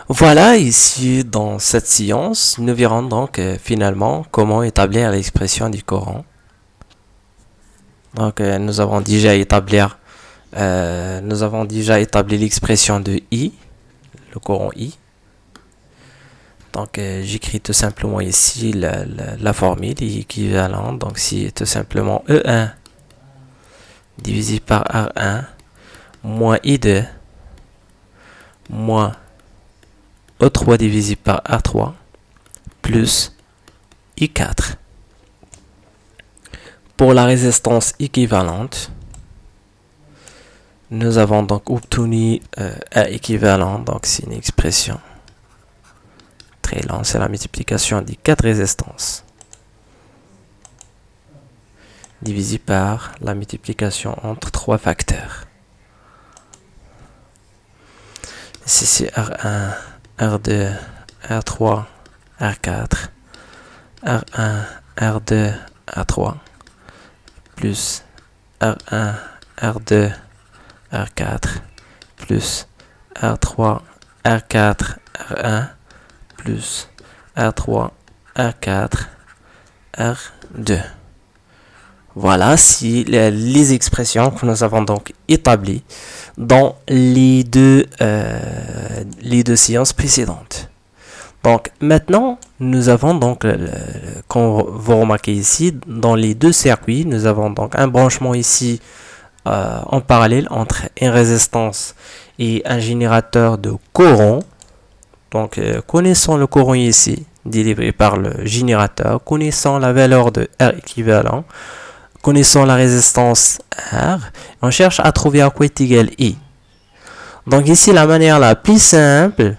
Voilà, ici dans cette séance, nous verrons donc finalement comment établir l'expression du Coran. Donc nous avons déjà établi l'expression de I, le Coran I. Donc j'écris tout simplement ici la formule équivalente. Donc c'est tout simplement E1 divisé par R1 moins I2 moins E3 divisé par R3 plus I4. Pour la résistance équivalente, nous avons donc obtenu R équivalent, donc c'est une expression très longue, c'est la multiplication des 4 résistances divisé par la multiplication entre 3 facteurs. Ici c'est R1, R2, R3, R4, R1, R2, R3 plus R1, R2, R4 plus R3, R4, R1 plus R3, R4, R2. Voilà, si les expressions que nous avons donc établies dans les deux séances précédentes. Donc maintenant, nous avons donc, comme vous remarquez ici, dans les deux circuits, nous avons donc un branchement ici en parallèle entre une résistance et un générateur de courant. Donc connaissant le courant ici, délivré par le générateur, connaissant la valeur de R équivalent, connaissant la résistance R, on cherche à trouver à quoi est égal I. Donc ici, la manière la plus simple,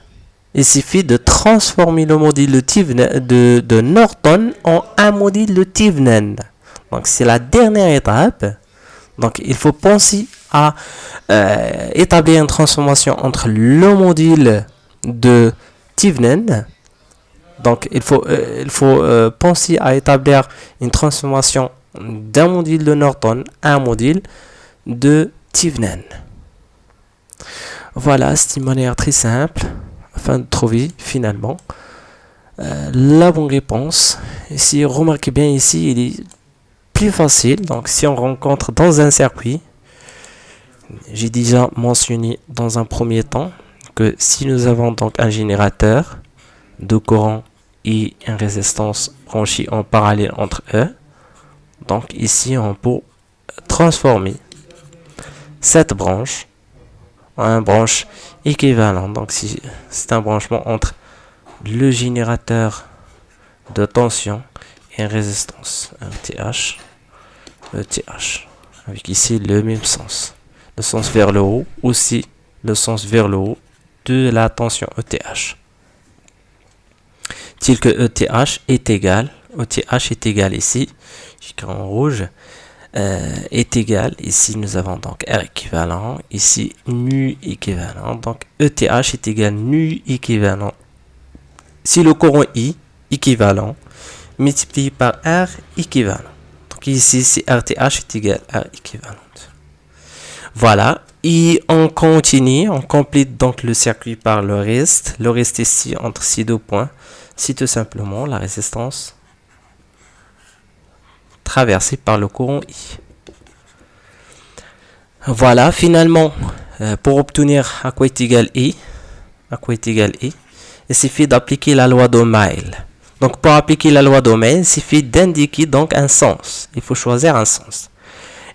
il suffit de transformer le module de Norton en un module de Thevenin. Donc c'est la dernière étape. Donc il faut penser à établir une transformation entre le module de Thevenin. Donc il faut penser à établir une transformation d'un module de Norton à un module de Thevenin. Voilà, c'est une manière très simple afin de trouver finalement la bonne réponse. Ici, remarquez bien ici, il est plus facile. Donc si on rencontre dans un circuit, j'ai déjà mentionné dans un premier temps que si nous avons donc un générateur de courant et une résistance branchée en parallèle entre eux, donc ici on peut transformer cette branche en une branche équivalente. Donc c'est un branchement entre le générateur de tension et une résistance, ETH, avec ici le même sens. Le sens vers le haut, aussi le sens vers le haut de la tension ETH. Tel que ETH est égal ici, j'écris en rouge, est égal, ici nous avons donc R équivalent, ici nu équivalent, donc ETH est égal nu équivalent. Si le courant I équivalent multiplié par R équivalent. Donc ici c'est RTH est égal à R équivalent. Voilà, et on continue, on complète donc le circuit par le reste. Le reste ici entre ces deux points, c'est tout simplement la résistance traversée par le courant I. Voilà, finalement, pour obtenir à quoi est égal I, il suffit d'appliquer la loi d'Ohmheill. Donc pour appliquer la loi d'Ohmheill, il suffit d'indiquer donc un sens. Il faut choisir un sens.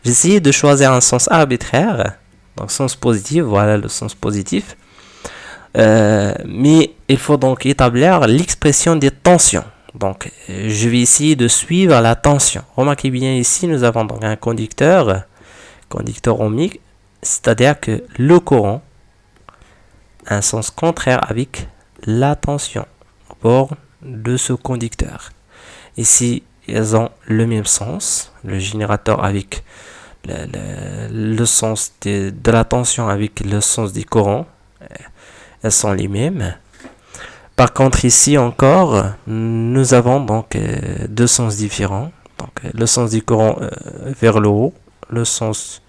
J'ai essayé de choisir un sens arbitraire, donc sens positif, voilà le sens positif. Mais il faut donc établir l'expression des tensions. Donc je vais essayer de suivre la tension. Remarquez bien ici, nous avons donc un conducteur ohmique, c'est-à-dire que le courant a un sens contraire avec la tension au bord de ce conducteur. Ici, ils ont le même sens, le générateur avec le sens de la tension avec le sens du courant, elles sont les mêmes. Par contre ici encore, nous avons donc deux sens différents. Donc le sens du courant vers le haut, le sens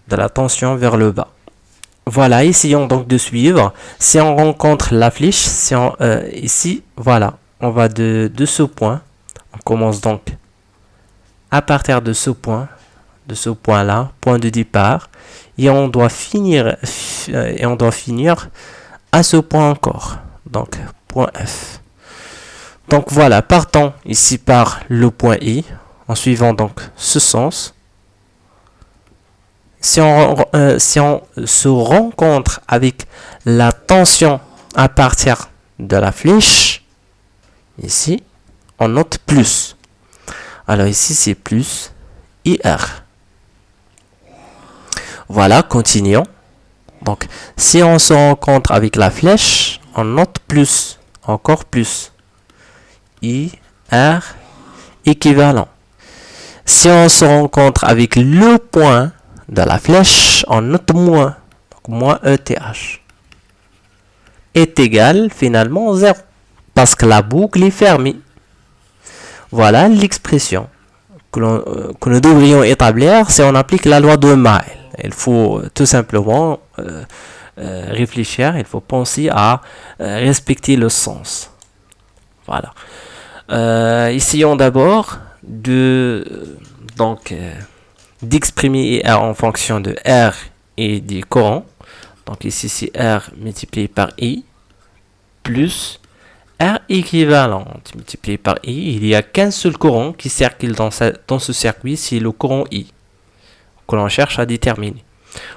de la tension vers le bas. Voilà, essayons donc de suivre. Si on rencontre la flèche, si on, ici, voilà, on va de ce point. On commence donc à partir de ce point-là, point de départ, et on doit finir, à ce point encore. Donc, point F. Donc voilà, partons ici par le point I, en suivant donc ce sens. Si on se rencontre avec la tension à partir de la flèche, ici, on note plus. Alors ici, c'est plus IR. Voilà, continuons. Donc, si on se rencontre avec la flèche, on note plus, encore plus. IR équivalent. Si on se rencontre avec le point de la flèche, on note moins. Donc, moins ETH est égal finalement 0. Parce que la boucle est fermée. Voilà l'expression que nous devrions établir si on applique la loi de Mile. Il faut tout simplement réfléchir, il faut penser à respecter le sens. Voilà. Essayons d'abord d'exprimer R en fonction de R et du courant. Donc ici c'est R multiplié par I plus R équivalente multiplié par I. Il n'y a qu'un seul courant qui circule dans ce circuit, c'est le courant I que l'on cherche à déterminer.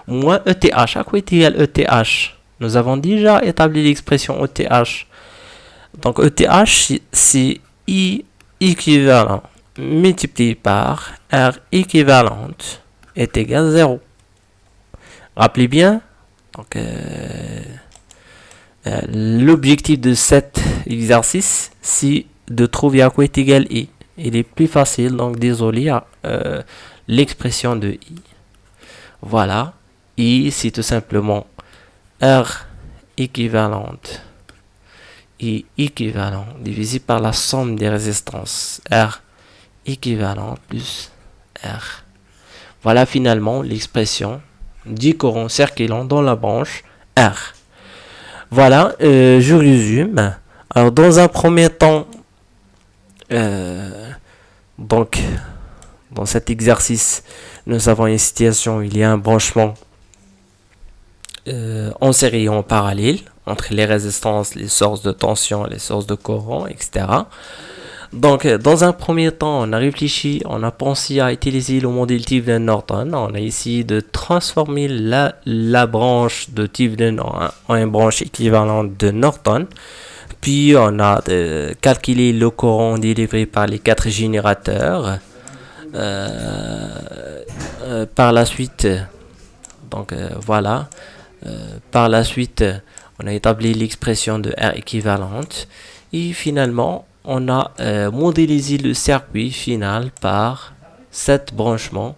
Moins ETH. À quoi est égal ETH? Nous avons déjà établi l'expression ETH. Donc ETH, c'est I équivalent multiplié par R équivalente est égal à 0. Rappelez bien, donc l'objectif de cet exercice, c'est de trouver à quoi est égal I. Il est plus facile, donc désolé, l'expression de I. Voilà, I, c'est tout simplement R équivalente. I équivalent divisé par la somme des résistances R équivalent plus R. Voilà finalement l'expression du courant circulant dans la branche R. Voilà, je résume. Alors dans un premier temps, donc dans cet exercice, nous avons une situation où il y a un branchement en série et en parallèle entre les résistances, les sources de tension, les sources de courant, etc. Donc, dans un premier temps, on a réfléchi, on a pensé à utiliser le modèle Thievenin-Norton. On a essayé de transformer la branche de Thievenin en une branche équivalente de Norton. Puis, on a calculé le courant délivré par les 4 générateurs. Par la suite, donc voilà. Par la suite, on a établi l'expression de R équivalente et finalement, on a modélisé le circuit final par 7 branchements.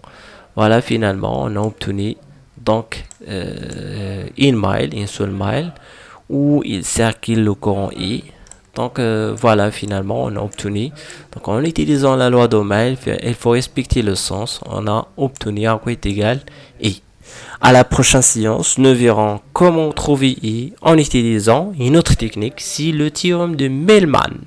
Voilà, finalement, on a obtenu donc une seule mile, où il circule le courant I. Donc voilà, finalement, on a obtenu. Donc en utilisant la loi d'Ohmheill, il faut respecter le sens. On a obtenu R est égal I. À la prochaine séance, nous verrons comment trouver I en utilisant une autre technique, c'est le théorème de Mellmann.